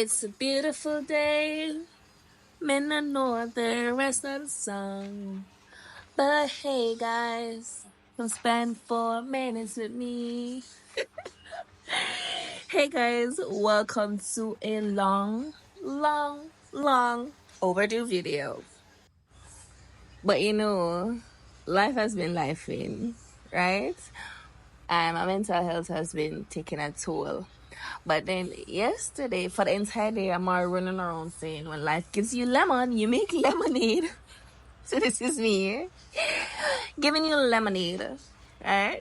It's a beautiful day. May not know the rest of the song. But hey guys, come spend 4 minutes with me. Hey guys, welcome to a long overdue video. But life has been lifing, right? And my mental health has been taking a toll. But then yesterday, for the entire day, I'm all running around saying, when life gives you lemon, you make lemonade. So this is me giving you lemonade, right?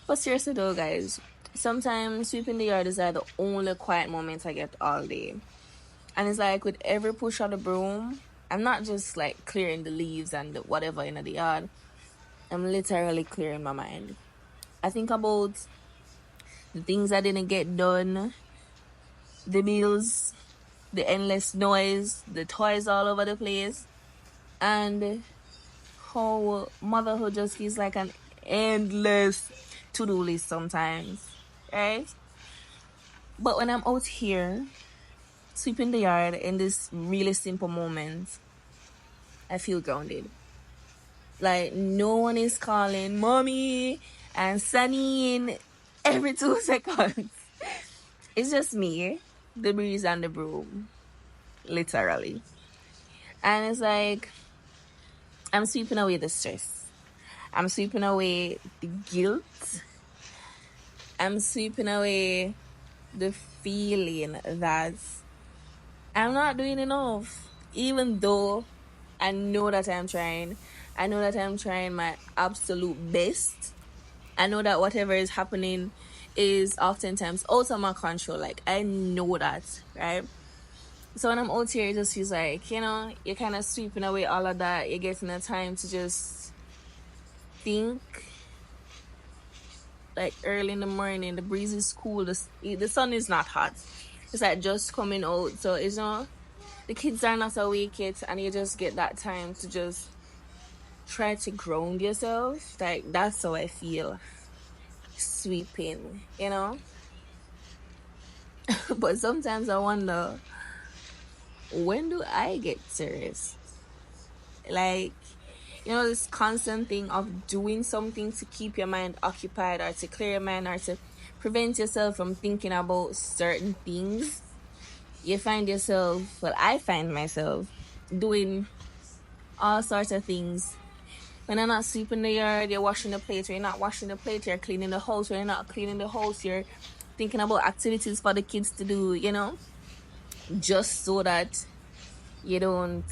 But seriously though, guys, sometimes sweeping the yard is like the only quiet moment I get all day. And it's like with every push of the broom, I'm not just like clearing the leaves and whatever in the yard. I'm literally clearing my mind. I think about the things I didn't get done, the bills, the endless noise, the toys all over the place, and how motherhood just feels like an endless to-do list sometimes, right? But when I'm out here sweeping the yard in this really simple moment, I feel grounded. Like no one is calling mommy and Sunny in every 2 seconds. It's just me, the breeze, and the broom, literally. And it's like I'm sweeping away the stress. I'm sweeping away the guilt. I'm sweeping away the feeling that I'm not doing enough. Even though I know that I'm trying. I know that I'm trying my absolute best. I know that whatever is happening is oftentimes out of my control. Like, I know that, right? So when I'm out here, it just feels like, you're kind of sweeping away all of that. You're getting the time to just think. Like early in the morning, the breeze is cool. The sun is not hot. It's like just coming out. So it's not, the kids are not awake yet, and you just get that time to just try to ground yourself. Like that's how I feel sweeping, But sometimes I wonder, when do I get serious? Like, this constant thing of doing something to keep your mind occupied or to clear your mind or to prevent yourself from thinking about certain things. You find yourself, well, I find myself doing all sorts of things. When you're not sweeping the yard, you're washing the plate. When you're not washing the plate, you're cleaning the house. When you're not cleaning the house, you're thinking about activities for the kids to do, just so that you don't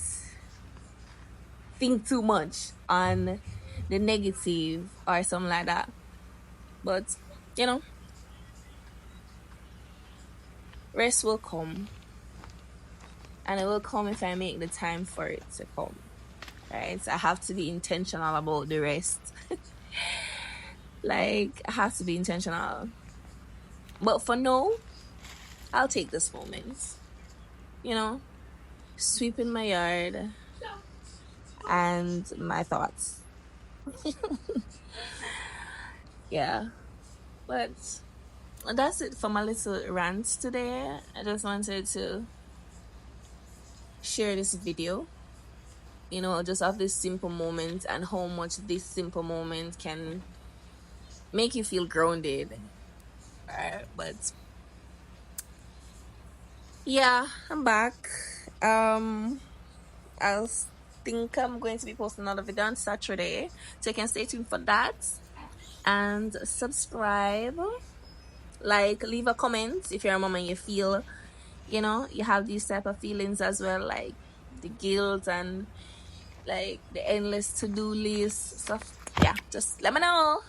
think too much on the negative or something like that. But, rest will come. And it will come if I make the time for it to come. Right? So I have to be intentional about the rest. Like, I have to be intentional. But for now, I'll take this moment. Sweeping my yard and my thoughts. Yeah. But that's it for my little rant today. I just wanted to share this video, just of this simple moment and how much this simple moment can make you feel grounded. But yeah, I'm back. I think I'm going to be posting another video on Saturday, so you can stay tuned for that. And subscribe, like, leave a comment if you're a mom and you feel, you have these type of feelings as well, like the guilt and like the endless to-do list stuff. Yeah, just let me know.